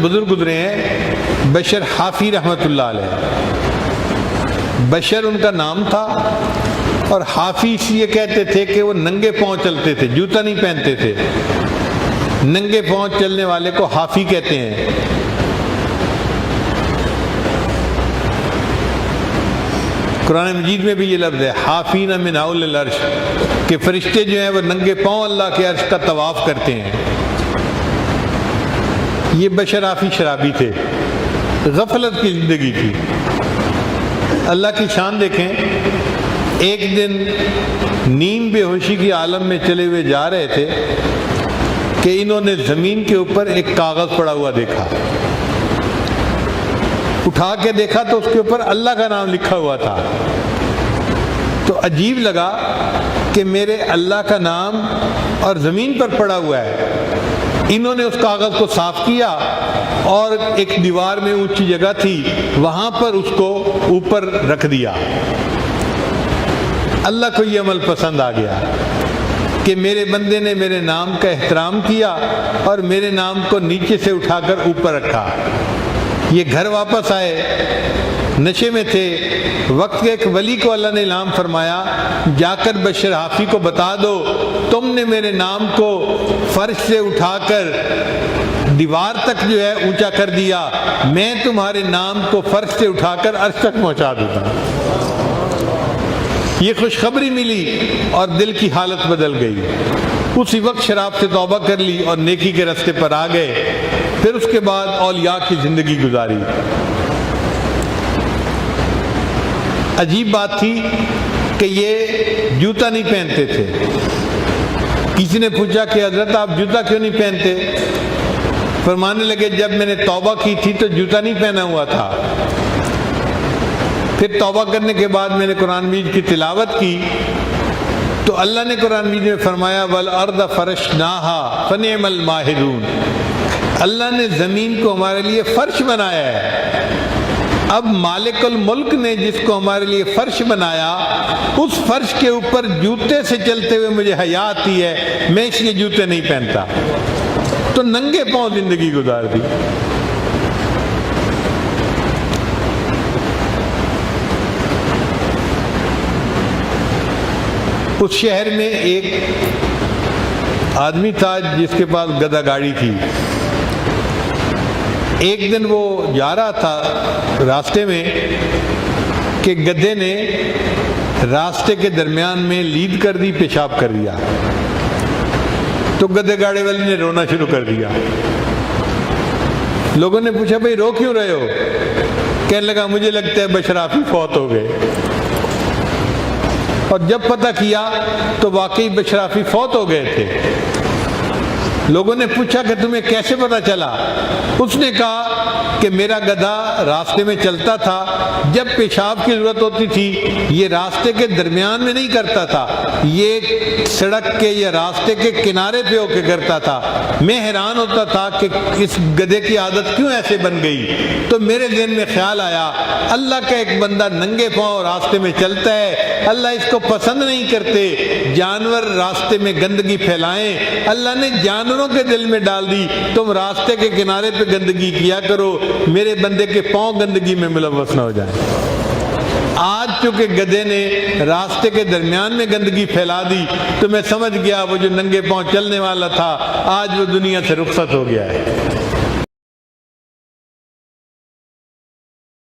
بزرگ گزرے ہیں بشر حافی رحمۃ اللہ علیہ، بشر ان کا نام تھا، اور حافی اس لیے کہتے تھے کہ وہ ننگے پاؤں چلتے تھے، جوتا نہیں پہنتے تھے، ننگے پاؤں چلنے والے کو حافی کہتے ہیں۔ قرآن مجید میں بھی یہ لفظ ہے حافین من حول العرش، کہ فرشتے جو ہیں وہ ننگے پاؤں اللہ کے عرش کا طواف کرتے ہیں۔ یہ بشر حافی شرابی تھے، غفلت کی زندگی تھی۔ اللہ کی شان دیکھیں، ایک دن نیم بے ہوشی کی عالم میں چلے ہوئے جا رہے تھے کہ انہوں نے زمین کے اوپر ایک کاغذ پڑا ہوا دیکھا، اٹھا کے دیکھا تو اس کے اوپر اللہ کا نام لکھا ہوا تھا۔ تو عجیب لگا کہ میرے اللہ کا نام اور زمین پر پڑا ہوا ہے۔ انہوں نے اس کاغذ کو صاف کیا اور ایک دیوار میں اونچی جگہ تھی وہاں پر اس کو اوپر رکھ دیا۔ اللہ کو یہ عمل پسند آ گیا کہ میرے بندے نے میرے نام کا احترام کیا اور میرے نام کو نیچے سے اٹھا کر اوپر رکھا۔ یہ گھر واپس آئے، نشے میں تھے، وقت کے ایک ولی کو اللہ نے الہام فرمایا جا کر بشر حافی کو بتا دو تم نے میرے نام کو فرش سے اٹھا کر دیوار تک جو ہے اونچا کر دیا، میں تمہارے نام کو فرش سے اٹھا کر عرش تک پہنچا دیتا۔ یہ خوشخبری ملی اور دل کی حالت بدل گئی۔ اسی وقت شراب سے توبہ کر لی اور نیکی کے راستے پر آ گئے۔ پھر اس کے بعد اولیاء کی زندگی گزاری۔ عجیب بات تھی کہ یہ جوتا نہیں پہنتے تھے۔ کسی نے پوچھا کہ حضرت آپ جوتا کیوں نہیں پہنتے؟ فرمانے لگے جب میں نے توبہ کی تھی تو جوتا نہیں پہنا ہوا تھا، پھر توبہ کرنے کے بعد میں نے قرآن مجید کی تلاوت کی تو اللہ نے قرآن مجید میں فرمایا وَالْأَرْضَ فَرَشْنَاهَا فَنِعْمَ الْمَاهِدُونَ، اللہ نے زمین کو ہمارے لیے فرش بنایا ہے۔ اب مالک الملک نے جس کو ہمارے لیے فرش بنایا، اس فرش کے اوپر جوتے سے چلتے ہوئے مجھے حیا آتی ہے، میں اس لیے جوتے نہیں پہنتا۔ تو ننگے پاؤں زندگی گزار دی۔ اس شہر میں ایک آدمی تھا جس کے پاس گدھا گاڑی تھی۔ ایک دن وہ جا رہا تھا راستے میں کہ گدھے نے راستے کے درمیان میں لید کر دی، پیشاب کر دیا۔ تو گدھے گاڑی والے نے رونا شروع کر دیا۔ لوگوں نے پوچھا بھائی رو کیوں رہے ہو؟ کہنے لگا مجھے لگتا ہے بشر حافی فوت ہو گئے۔ اور جب پتہ کیا تو واقعی بشر حافی فوت ہو گئے تھے۔ لوگوں نے پوچھا کہ تمہیں کیسے پتہ چلا؟ اس نے کہا کہ میرا گدھا راستے میں چلتا تھا، جب پیشاب کی ضرورت ہوتی تھی یہ راستے کے درمیان میں نہیں کرتا تھا، یہ سڑک کے یا راستے کے کنارے پہ ہو کے کرتا تھا۔ میں حیران ہوتا تھا کہ اس گدھے کی عادت کیوں ایسے بن گئی۔ تو میرے ذہن میں خیال آیا اللہ کا ایک بندہ ننگے پاؤں راستے میں چلتا ہے، اللہ اس کو پسند نہیں کرتے، جانور راستے میں گندگی پھیلائیں، اللہ نے جانوروں کے دل میں ڈال دی تم راستے کے کنارے پہ گندگی کیا کرو، میرے بندے کے پاؤں گندگی میں ملوث نہ ہو جائیں۔ آج چونکہ گدھے نے راستے کے درمیان میں گندگی پھیلا دی تو میں سمجھ گیا وہ جو ننگے پاؤں چلنے والا تھا آج وہ دنیا سے رخصت ہو گیا ہے۔